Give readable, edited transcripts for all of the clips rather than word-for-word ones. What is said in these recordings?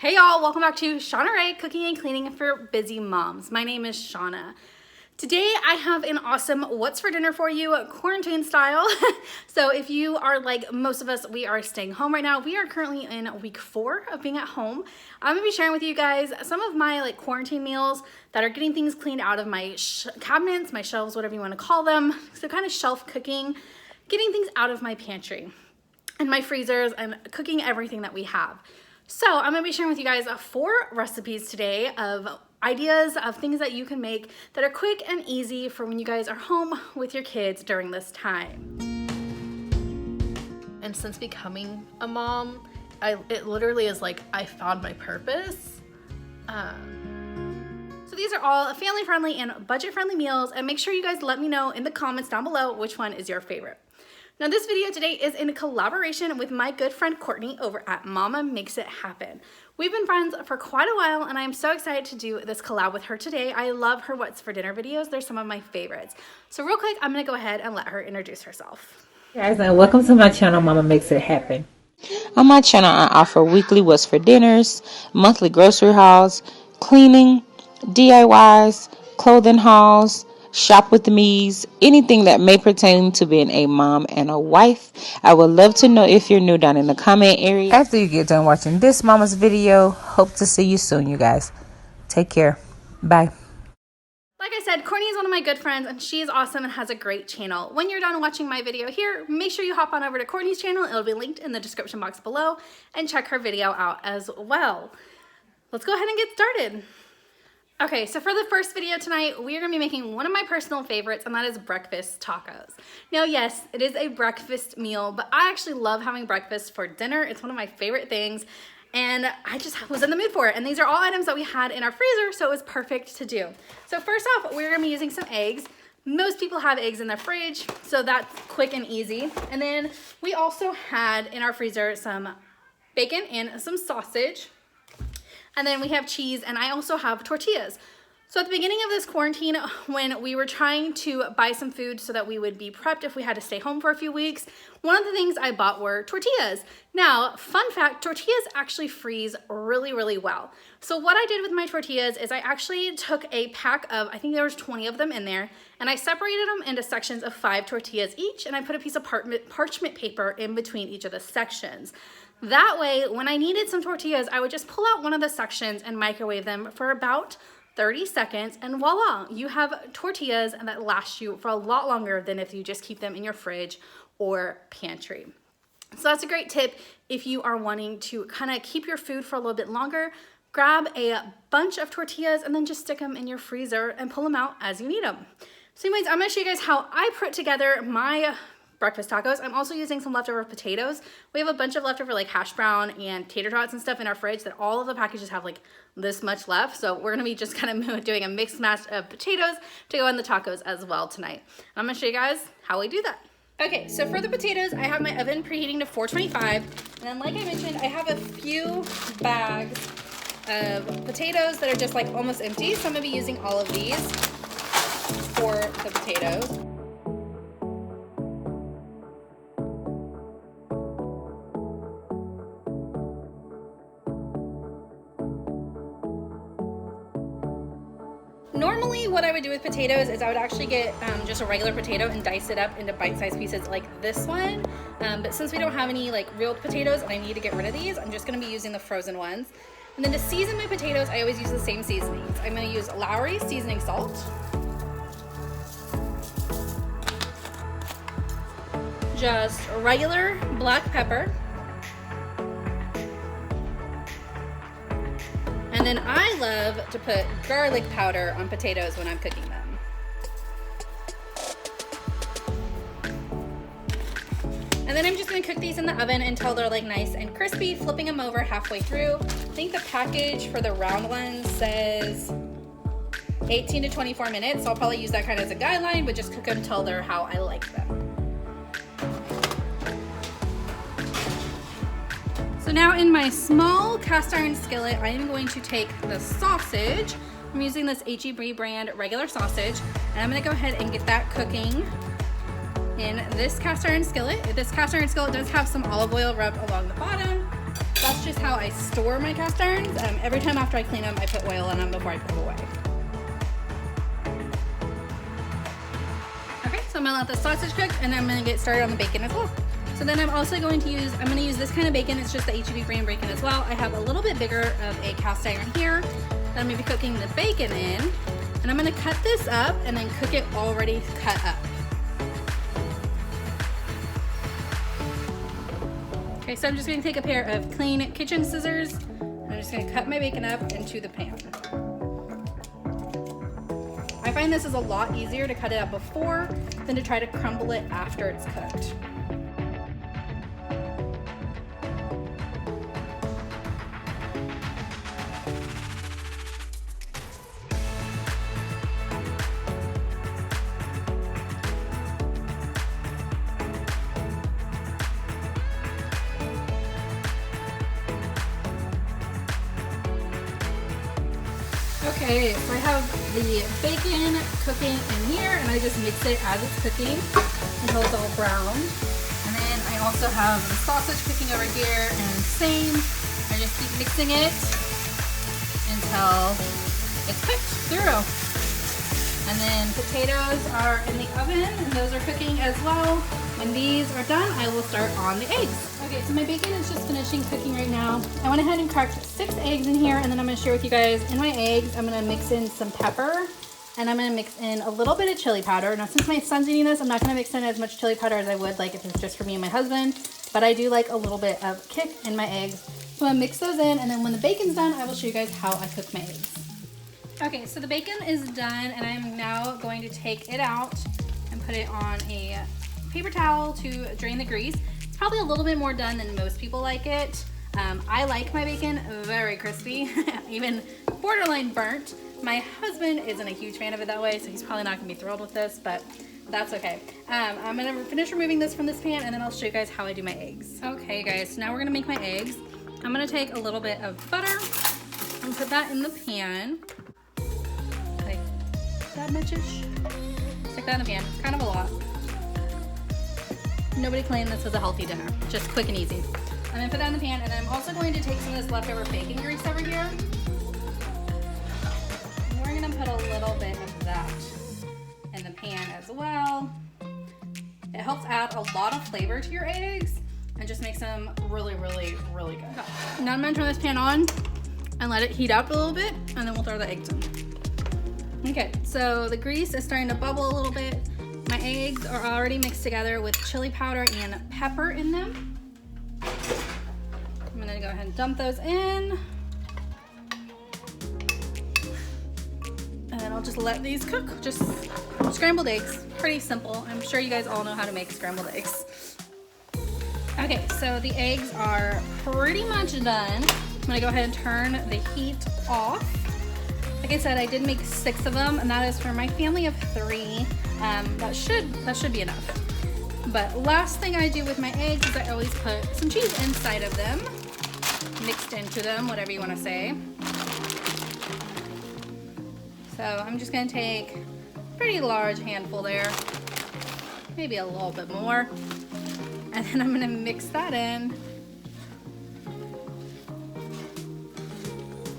Hey y'all, welcome back to Shawna Cooking and Cleaning for Busy Moms. My name is Shawna. Today I have an awesome what's for dinner for you, quarantine style. So if you are like most of us, we are staying home right now. We are currently in week 4 of being at home. I'm gonna be sharing with you guys some of my quarantine meals that are getting things cleaned out of my cabinets, my shelves, whatever you wanna call them. So kind of shelf cooking, getting things out of my pantry and my freezers and cooking everything that we have. So I'm gonna be sharing with you guys 4 recipes today of ideas of things that you can make that are quick and easy for when you guys are home with your kids during this time. And since becoming a mom, it literally is like I found my purpose. So these are all family-friendly and budget-friendly meals, and make sure you guys let me know in the comments down below which one is your favorite. Now this video today is in collaboration with my good friend Courtney over at Mama Makes It Happen. We've been friends for quite a while and I'm so excited to do this collab with her today. I love her What's for Dinner videos. They're some of my favorites. So real quick, I'm gonna go ahead and let her introduce herself. Hey guys, and welcome to my channel, Mama Makes It Happen. On my channel, I offer weekly What's for Dinners, monthly grocery hauls, cleaning, DIYs, clothing hauls, shop with me's, anything that may pertain to being a mom and a wife. I would love to know if you're new down in the comment area. After you get done watching this Mama's video, hope to see you soon, you guys. Take care. Bye. Like I said, Courtney is one of my good friends and she's awesome and has a great channel. When you're done watching my video here, make sure you hop on over to Courtney's channel. It'll be linked in the description box below, and check her video out as well. Let's go ahead and get started. Okay, so for the first video tonight, we are gonna be making one of my personal favorites, and that is breakfast tacos. Now, yes, it is a breakfast meal, but I actually love having breakfast for dinner. It's one of my favorite things, and I just was in the mood for it. And these are all items that we had in our freezer, so it was perfect to do. So first off, we're gonna be using some eggs. Most people have eggs in their fridge, so that's quick and easy. And then we also had in our freezer some bacon and some sausage. And then we have cheese, and I also have tortillas. So at the beginning of this quarantine, when we were trying to buy some food so that we would be prepped if we had to stay home for a few weeks, one of the things I bought were tortillas. Now, fun fact, tortillas actually freeze really, really well. So what I did with my tortillas is I actually took a pack of, I think there was 20 of them in there, and I separated them into sections of 5 tortillas each, and I put a piece of parchment paper in between each of the sections. That way, when I needed some tortillas, I would just pull out one of the sections and microwave them for about 30 seconds, and voila, you have tortillas that last you for a lot longer than if you just keep them in your fridge or pantry. So that's a great tip if you are wanting to kind of keep your food for a little bit longer. Grab a bunch of tortillas and then just stick them in your freezer and pull them out as you need them. So anyways, I'm gonna show you guys how I put together my breakfast tacos. I'm also using some leftover potatoes. We have a bunch of leftover hash brown and tater tots and stuff in our fridge that all of the packages have this much left. So we're gonna be just kind of doing a mixed match of potatoes to go in the tacos as well tonight. And I'm gonna show you guys how we do that. Okay, so for the potatoes, I have my oven preheating to 425. And then like I mentioned, I have a few bags of potatoes that are just almost empty. So I'm gonna be using all of these for the potatoes. Normally what I would do with potatoes is I would actually get just a regular potato and dice it up into bite-sized pieces like this one. But since we don't have any real potatoes and I need to get rid of these, I'm just gonna be using the frozen ones. And then to season my potatoes, I always use the same seasonings. I'm gonna use Lowry seasoning salt, just regular black pepper, and then I love to put garlic powder on potatoes when I'm cooking them. And then I'm just gonna cook these in the oven until they're nice and crispy, flipping them over halfway through. I think the package for the round ones says 18 to 24 minutes, so I'll probably use that kind of as a guideline, but just cook them until they're how I like them. So now in my small cast iron skillet, I am going to take the sausage. I'm using this H-E-B brand regular sausage, and I'm gonna go ahead and get that cooking in this cast iron skillet. This cast iron skillet does have some olive oil rubbed along the bottom. That's just how I store my cast irons. Every time after I clean them, I put oil on them before I put them away. Okay, so I'm gonna let the sausage cook, and I'm gonna get started on the bacon as well. So then I'm also going to use, I'm gonna use this kind of bacon. It's just the HEB brand bacon as well. I have a little bit bigger of a cast iron here that I'm gonna be cooking the bacon in. And I'm gonna cut this up and then cook it already cut up. Okay, so I'm just gonna take a pair of clean kitchen scissors. And I'm just gonna cut my bacon up into the pan. I find this is a lot easier to cut it up before than to try to crumble it after it's cooked. Okay, so I have the bacon cooking in here, and I just mix it as it's cooking until it's all brown. And then I also have the sausage cooking over here, and same. I just keep mixing it until it's cooked through. And then potatoes are in the oven, and those are cooking as well. When these are done, I will start on the eggs. Okay, so my bacon is just finishing cooking right now. I went ahead and cracked 6 eggs in here, and then I'm gonna share with you guys, in my eggs, I'm gonna mix in some pepper, and I'm gonna mix in a little bit of chili powder. Now, since my son's eating this, I'm not gonna mix in as much chili powder as I would like if it's just for me and my husband, but I do like a little bit of kick in my eggs. So I'm gonna mix those in, and then when the bacon's done, I will show you guys how I cook my eggs. Okay, so the bacon is done, and I'm now going to take it out and put it on a paper towel to drain the grease. It's probably a little bit more done than most people like it. I like my bacon very crispy, even borderline burnt. My husband isn't a huge fan of it that way, so he's probably not gonna be thrilled with this, but that's okay. I'm gonna finish removing this from this pan, and then I'll show you guys how I do my eggs. Okay guys, so now we're gonna make my eggs. I'm gonna take a little bit of butter and put that in the pan. Like that much-ish. Stick that in the pan, kind of a lot. Nobody claimed this was a healthy dinner, just quick and easy. I'm gonna put that in the pan, and I'm also going to take some of this leftover bacon grease over here. And we're gonna put a little bit of that in the pan as well. It helps add a lot of flavor to your eggs and just makes them really, really, really good. Now I'm gonna turn this pan on and let it heat up a little bit, and then we'll throw the eggs in. Okay, so the grease is starting to bubble a little bit. My eggs are already mixed together with chili powder and pepper in them. I'm gonna go ahead and dump those in. And then I'll just let these cook. Just scrambled eggs, pretty simple. I'm sure you guys all know how to make scrambled eggs. Okay, so the eggs are pretty much done. I'm gonna go ahead and turn the heat off. Like I said, I did make 6 of them, and that is for my family of 3. That should be enough. But last thing I do with my eggs is I always put some cheese inside of them, mixed into them, whatever you want to say. So I'm just gonna take a pretty large handful there, maybe a little bit more, and then I'm gonna mix that in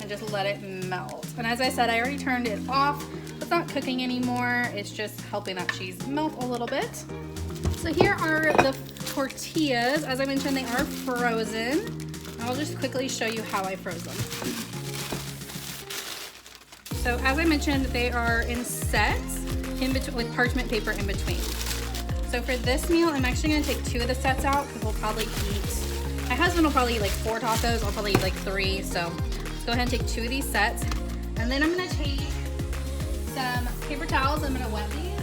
and just let it melt. And as I said, I already turned it off. It's not cooking anymore. It's just helping that cheese melt a little bit. So here are the tortillas. As I mentioned, they are frozen. I'll just quickly show you how I froze them. So as I mentioned, they are in sets in between, with parchment paper in between. So for this meal, I'm actually gonna take 2 of the sets out because we'll probably eat, my husband will probably eat like 4 tacos. I'll probably eat like 3. So let's go ahead and take 2 of these sets. And then I'm gonna take some paper towels. I'm gonna wet these.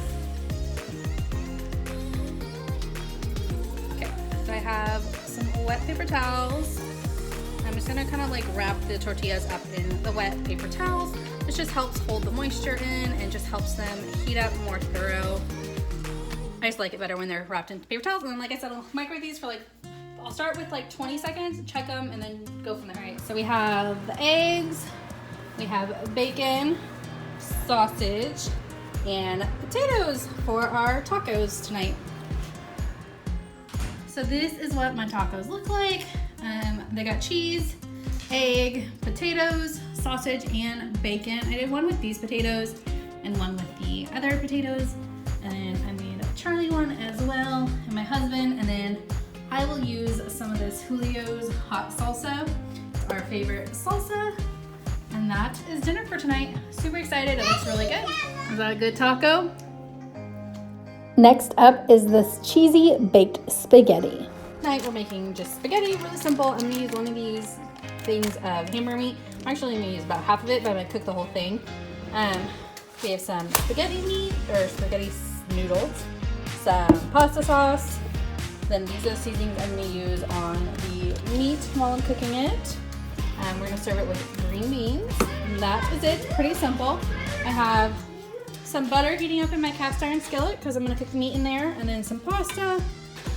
Okay, so I have some wet paper towels. I'm just gonna kind of like wrap the tortillas up in the wet paper towels. This just helps hold the moisture in and just helps them heat up more thorough. I just like it better when they're wrapped in paper towels. And then, like I said, I'll microwave these for like, I'll start with like 20 seconds, check them, and then go from there. All right, so we have the eggs, we have bacon, sausage, and potatoes for our tacos tonight. So this is what my tacos look like. they got cheese, egg, potatoes, sausage, and bacon. I did one with these potatoes and one with the other potatoes. And then I made a Charlie one as well, and my husband. And then I will use some of this Julio's hot salsa. It's our favorite salsa. And that is dinner for tonight. Super excited, it looks really good. Is that a good taco? Next up is this cheesy baked spaghetti. Tonight we're making just spaghetti, really simple. I'm gonna use one of these things of hamburger meat. I'm actually gonna use about half of it, but I'm gonna cook the whole thing. We have some spaghetti meat, or spaghetti noodles, some pasta sauce. Then these are the seasonings I'm gonna use on the meat while I'm cooking it. We're gonna serve it with green beans. And that is it, pretty simple. I have some butter heating up in my cast iron skillet because I'm gonna cook the meat in there, and then some pasta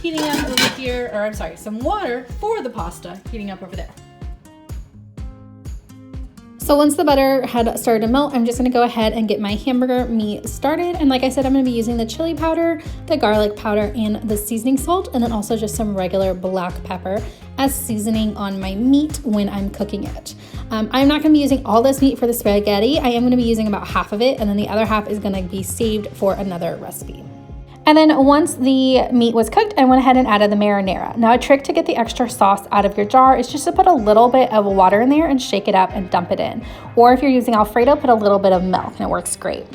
heating up over here, or I'm sorry, some water for the pasta heating up over there. So once the butter had started to melt, I'm just gonna go ahead and get my hamburger meat started. And like I said, I'm gonna be using the chili powder, the garlic powder, and the seasoning salt, and then also just some regular black pepper as seasoning on my meat when I'm cooking it. I'm not gonna be using all this meat for the spaghetti. I am gonna be using about half of it, and then the other half is gonna be saved for another recipe. And then once the meat was cooked, I went ahead and added the marinara. Now a trick to get the extra sauce out of your jar is just to put a little bit of water in there and shake it up and dump it in. Or if you're using Alfredo, put a little bit of milk and it works great.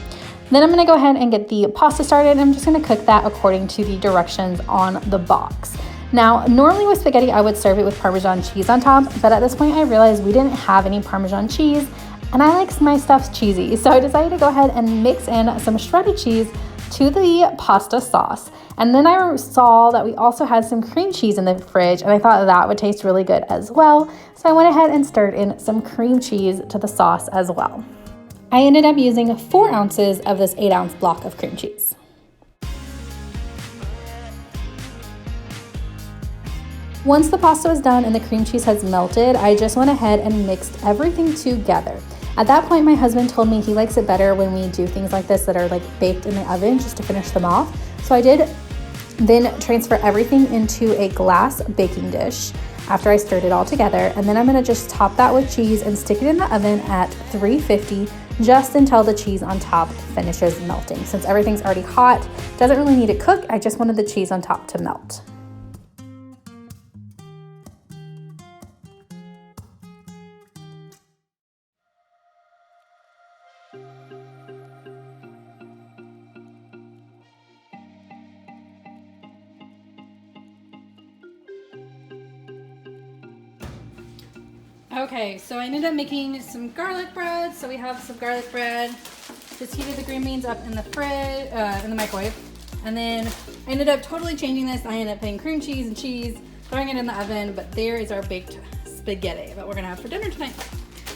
Then I'm gonna go ahead and get the pasta started, and I'm just gonna cook that according to the directions on the box. Now, normally with spaghetti, I would serve it with Parmesan cheese on top, but at this point I realized we didn't have any Parmesan cheese, and I like my stuff cheesy. So I decided to go ahead and mix in some shredded cheese to the pasta sauce. And then I saw that we also had some cream cheese in the fridge, and I thought that would taste really good as well. So I went ahead and stirred in some cream cheese to the sauce as well. I ended up using 4 ounces of this 8-ounce block of cream cheese. Once the pasta was done and the cream cheese has melted, I just went ahead and mixed everything together. At that point, my husband told me he likes it better when we do things like this that are like baked in the oven, just to finish them off. So I did then transfer everything into a glass baking dish after I stirred it all together. And then I'm gonna just top that with cheese and stick it in the oven at 350 just until the cheese on top finishes melting. Since everything's already hot, doesn't really need to cook, I just wanted the cheese on top to melt. Okay, so I ended up making some garlic bread. So we have some garlic bread. Just heated the green beans up in the fridge, in the microwave. And then I ended up totally changing this. I ended up putting cream cheese and cheese, throwing it in the oven, but there is our baked spaghetti that we're gonna have for dinner tonight.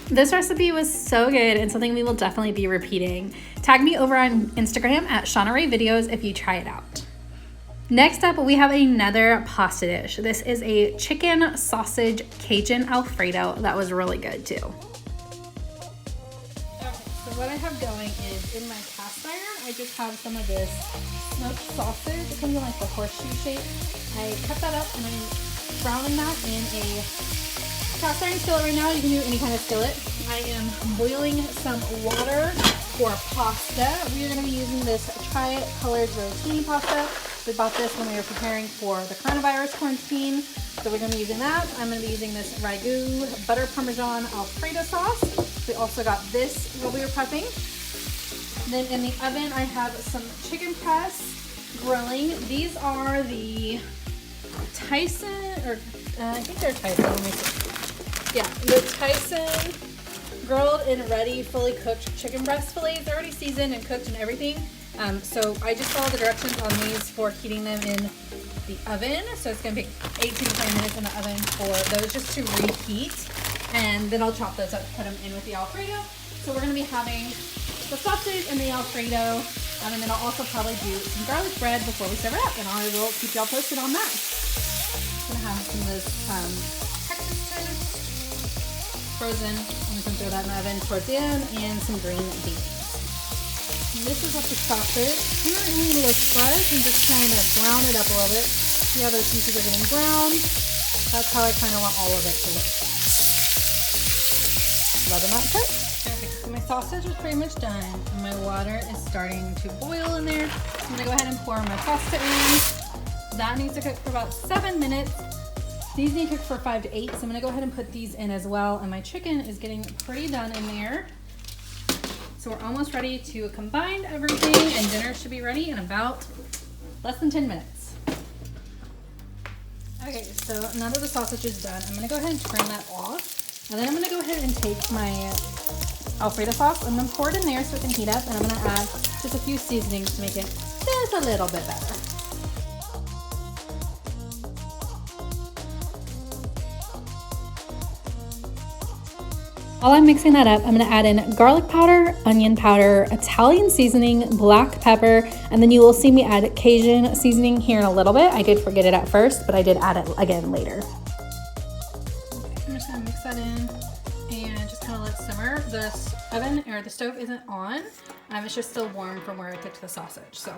This recipe was so good and something we will definitely be repeating. Tag me over on Instagram at Shawna Ray Videos if you try it out. Next up, we have another pasta dish. This is a chicken sausage Cajun Alfredo that was really good too. Okay, so what I have going is in my cast iron, I just have some of this smoked sausage. It comes in like the horseshoe shape. I cut that up and I'm browning that in a cast iron skillet right now. You can do any kind of skillet. I am boiling some water for pasta. We are going to be using this tri-colored rotini pasta. We bought this when we were preparing for the coronavirus quarantine, so we're going to be using that. I'm going to be using this ragu butter parmesan Alfredo sauce. We also got this while we were prepping. Then in the oven, I have some chicken breasts grilling. These are the Tyson, or I think they're Tyson. Let me see. Yeah, the Tyson grilled and ready, fully cooked chicken breast fillets. They're already seasoned and cooked and everything. So I just followed the directions on these for heating them in the oven. So it's going to take 18 to 20 minutes in the oven for those just to reheat. And then I'll chop those up, put them in with the Alfredo. So we're going to be having the sausage and the Alfredo. And then I'll also probably do some garlic bread before we serve it up. And I will keep y'all posted on that. I'm going to have some of this Texas toast frozen. I'm just going to throw that in the oven towards the end, and some green beans. And this is what the sausage. I'm not really looks fresh and just trying to brown it up a little bit. See how those pieces are getting brown. That's how I kind of want all of it to look. Let them out cook. Okay, so my sausage is pretty much done. And my water is starting to boil in there. I'm gonna go ahead and pour my pasta in. That needs to cook for about 7 minutes. These need to cook for 5 to 8, so I'm gonna go ahead and put these in as well. And my chicken is getting pretty done in there. So we're almost ready to combine everything, and dinner should be ready in about less than 10 minutes. Okay, so now that the sausage is done, I'm gonna go ahead and turn that off. And then I'm gonna go ahead and take my Alfredo sauce. I'm gonna pour it in there so it can heat up, and I'm gonna add just a few seasonings to make it just a little bit better. While I'm mixing that up, I'm gonna add in garlic powder, onion powder, Italian seasoning, black pepper, and then you will see me add Cajun seasoning here in a little bit. I did forget it at first, but I did add it again later. I'm just gonna mix that in and just kind of let it simmer. The oven or the stove isn't on. It's just still warm from where I cooked the sausage. So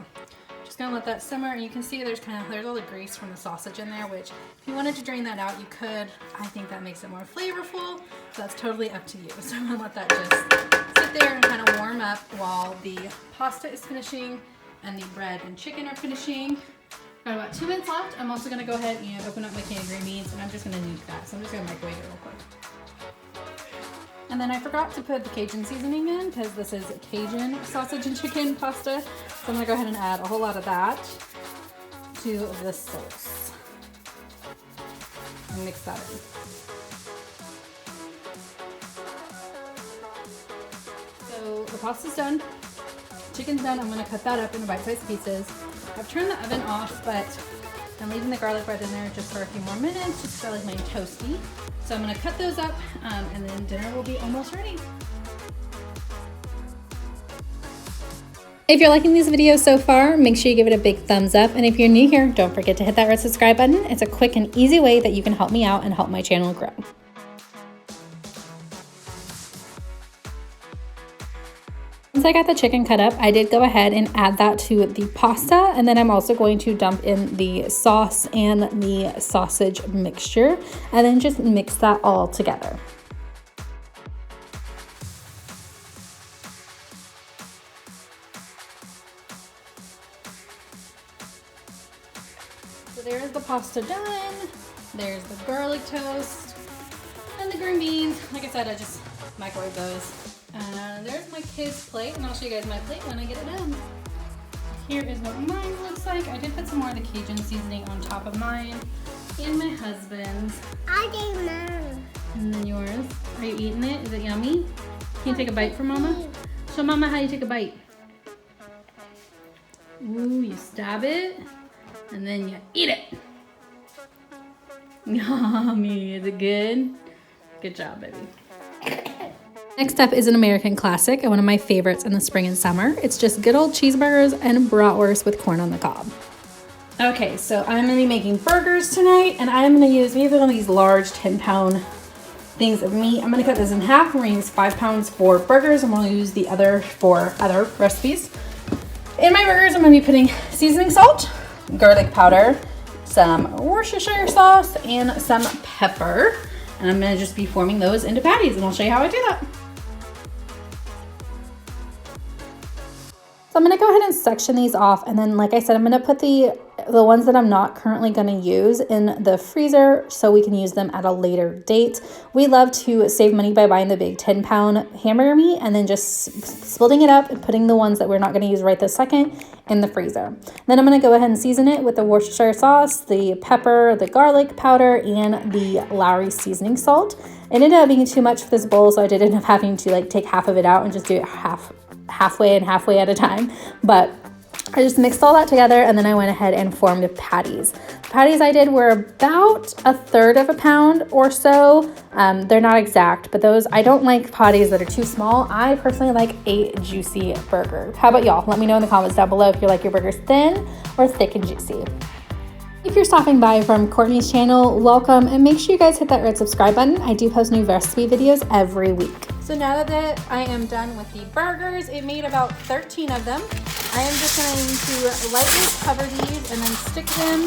just gonna let that simmer, and you can see there's all the grease from the sausage in there, which if you wanted to drain that out, you could. I think that makes it more flavorful, so that's totally up to you. So I'm gonna let that just sit there and kind of warm up while the pasta is finishing and the bread and chicken are finishing. Got about 2 minutes left. I'm also gonna go ahead and open up my canned green beans, and I'm just gonna nuke that. So I'm just gonna microwave it real quick. And then I forgot to put the Cajun seasoning in because this is Cajun sausage and chicken pasta. So I'm gonna go ahead and add a whole lot of that to this sauce. And mix that in. So the pasta's done, chicken's done. I'm gonna cut that up into bite-sized pieces. I've turned the oven off, but I'm leaving the garlic bread in there just for a few more minutes, just so I like mine toasty. So I'm gonna cut those up, and then dinner will be almost ready. If you're liking these videos so far, make sure you give it a big thumbs up. And if you're new here, don't forget to hit that red subscribe button. It's a quick and easy way that you can help me out and help my channel grow. Once I got the chicken cut up, I did go ahead and add that to the pasta, and then I'm also going to dump in the sauce and the sausage mixture, and then just mix that all together. So there's the pasta done, there's the garlic toast, and the green beans. Like I said, I just microwave those. There's my kids' plate, and I'll show you guys my plate when I get it done. Here is what mine looks like. I did put some more of the Cajun seasoning on top of mine and my husband's. I did mine. And then yours. Are you eating it? Is it yummy? Can you take a bite from Mama? Show Mama how you take a bite. Ooh, you stab it, and then you eat it. Yummy. Is it good? Good job, baby. Next up is an American classic and one of my favorites in the spring and summer. It's just good old cheeseburgers and bratwurst with corn on the cob. Okay, so I'm gonna be making burgers tonight, and I'm gonna use, we have one of these large 10-pound things of meat. I'm gonna cut this in half. We're gonna use 5 pounds for burgers, and we'll use the other for other recipes. In my burgers, I'm gonna be putting seasoning salt, garlic powder, some Worcestershire sauce, and some pepper. And I'm gonna just be forming those into patties, and I'll show you how I do that. So I'm gonna go ahead and section these off, and then like I said, I'm gonna put the ones that I'm not currently gonna use in the freezer so we can use them at a later date. We love to save money by buying the big 10-pound hamburger meat and then just splitting it up and putting the ones that we're not gonna use right this second in the freezer. Then I'm gonna go ahead and season it with the Worcestershire sauce, the pepper, the garlic powder, and the Lowry seasoning salt. It ended up being too much for this bowl, so I did end up having to take half of it out and just do it halfway and halfway at a time. But I just mixed all that together, and then I went ahead and formed patties. The patties I did were about 1/3 of a pound or so. They're not exact, but those, I don't like patties that are too small. I personally like a juicy burger. How about y'all? Let me know in the comments down below if you like your burgers thin or thick and juicy. If you're stopping by from Courtney's channel, welcome, and make sure you guys hit that red subscribe button. I do post new recipe videos every week. So now that I am done with the burgers, it made about 13 of them. I am just going to lightly cover these and then stick them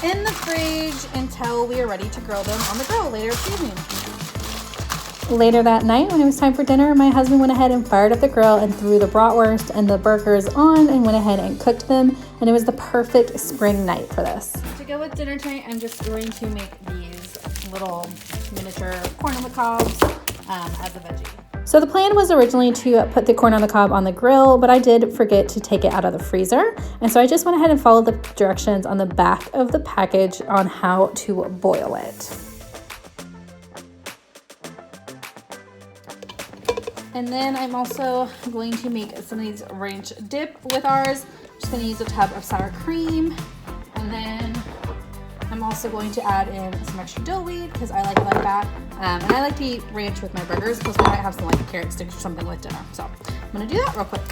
in the fridge until we are ready to grill them on the grill later this evening. Later that night, when it was time for dinner, my husband went ahead and fired up the grill and threw the bratwurst and the burgers on and went ahead and cooked them, and it was the perfect spring night for this. To go with dinner tonight, I'm just going to make these little miniature corn on the cobs as a veggie. So the plan was originally to put the corn on the cob on the grill, but I did forget to take it out of the freezer, and so I just went ahead and followed the directions on the back of the package on how to boil it. And then I'm also going to make some of these ranch dip with ours. Just going to use a tub of sour cream. And then I'm also going to add in some extra dill weed because I like it like that. And I like to eat ranch with my burgers because we might have some like carrot sticks or something with dinner. So I'm going to do that real quick.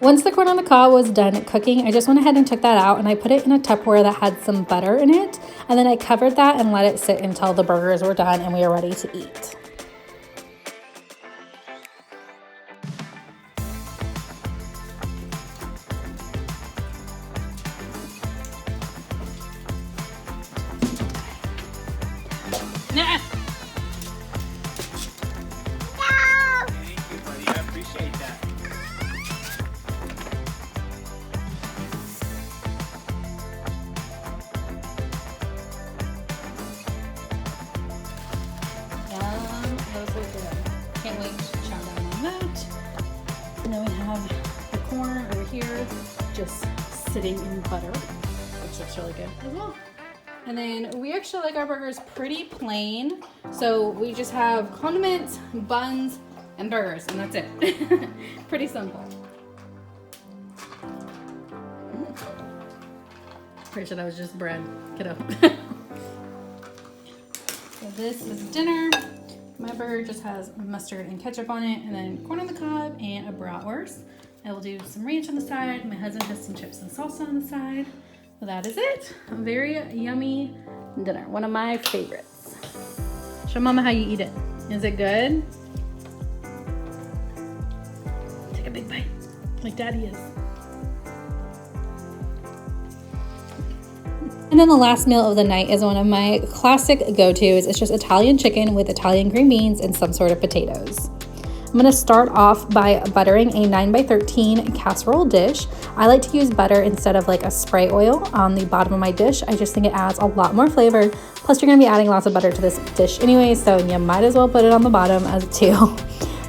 Once the corn on the cob was done cooking, I just went ahead and took that out and I put it in a Tupperware that had some butter in it. And then I covered that and let it sit until the burgers were done and we were ready to eat. Nah. Can't wait to chow down on that. And then we have the corn over here just sitting in butter, which looks really good as well. And then we actually like our burgers pretty plain. So we just have condiments, buns, and burgers, and that's it. Pretty simple. Pretty sure that was just bread, kiddo. So this is dinner. My burger just has mustard and ketchup on it, and then corn on the cob and a bratwurst. I will do some ranch on the side. My husband has some chips and salsa on the side. So that is it. A very yummy dinner. One of my favorites. Show Mama how you eat it. Is it good? Take a big bite, like Daddy is. And then the last meal of the night is one of my classic go-tos. It's just Italian chicken with Italian green beans and some sort of potatoes. I'm gonna start off by buttering a 9x13 casserole dish. I like to use butter instead of like a spray oil on the bottom of my dish. I just think it adds a lot more flavor. Plus you're gonna be adding lots of butter to this dish anyway, so you might as well put it on the bottom as too.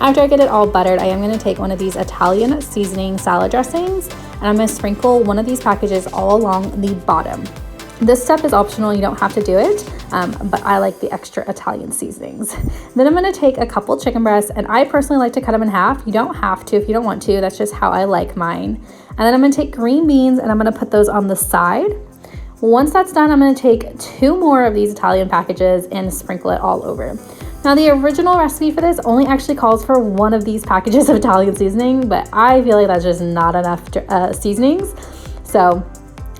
After I get it all buttered, I am gonna take one of these Italian seasoning salad dressings and I'm gonna sprinkle one of these packages all along the bottom. This step is optional, you don't have to do it, but I like the extra Italian seasonings. Then I'm gonna take a couple chicken breasts, and I personally like to cut them in half. You don't have to if you don't want to, that's just how I like mine. And then I'm gonna take green beans and I'm gonna put those on the side. Once that's done, I'm gonna take 2 more of these Italian packages and sprinkle it all over. Now the original recipe for this only actually calls for 1 of these packages of Italian seasoning, but I feel like that's just not enough seasonings. So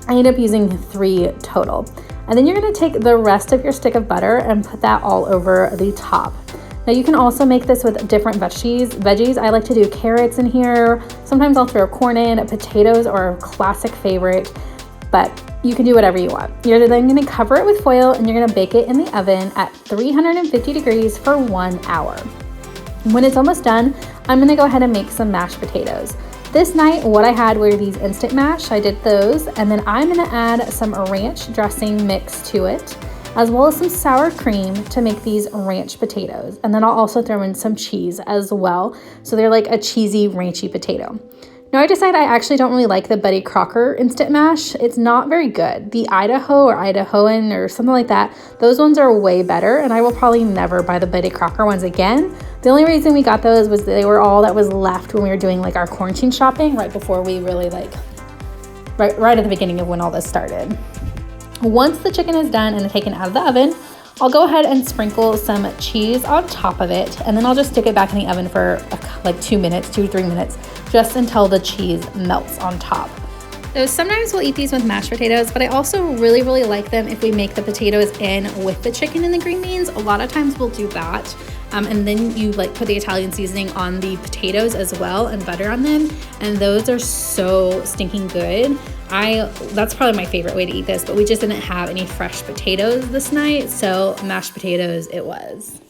I end up using 3 total. And then you're gonna take the rest of your stick of butter and put that all over the top. Now you can also make this with different veggies. I like to do carrots in here. Sometimes I'll throw corn in, potatoes are a classic favorite, but you can do whatever you want. You're then gonna cover it with foil and you're gonna bake it in the oven at 350 degrees for 1 hour. When it's almost done, I'm gonna go ahead and make some mashed potatoes. This night, what I had were these instant mash. I did those, and then I'm gonna add some ranch dressing mix to it, as well as some sour cream to make these ranch potatoes. And then I'll also throw in some cheese as well. So they're like a cheesy, ranchy potato. Now I decided I actually don't really like the Betty Crocker instant mash. It's not very good. The Idaho or Idahoan or something like that, those ones are way better, and I will probably never buy the Betty Crocker ones again. The only reason we got those was they were all that was left when we were doing like our quarantine shopping right before we really like right at the beginning of when all this started. Once the chicken is done and taken out of the oven, I'll go ahead and sprinkle some cheese on top of it, and then I'll just stick it back in the oven for like 2 to 3 minutes, just until the cheese melts on top. So sometimes we'll eat these with mashed potatoes, but I also really like them if we make the potatoes in with the chicken and the green beans. A lot of times we'll do that. And then you like put the Italian seasoning on the potatoes as well and butter on them. And those are so stinking good. That's probably my favorite way to eat this, but we just didn't have any fresh potatoes this night, so mashed potatoes it was.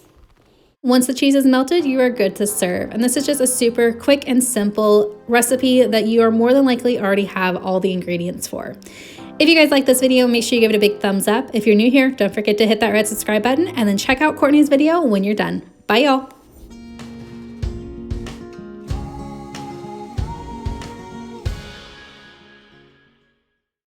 Once the cheese is melted, you are good to serve. And this is just a super quick and simple recipe that you are more than likely already have all the ingredients for. If you guys like this video, make sure you give it a big thumbs up. If you're new here, don't forget to hit that red subscribe button and then check out Courtney's video when you're done. Bye y'all.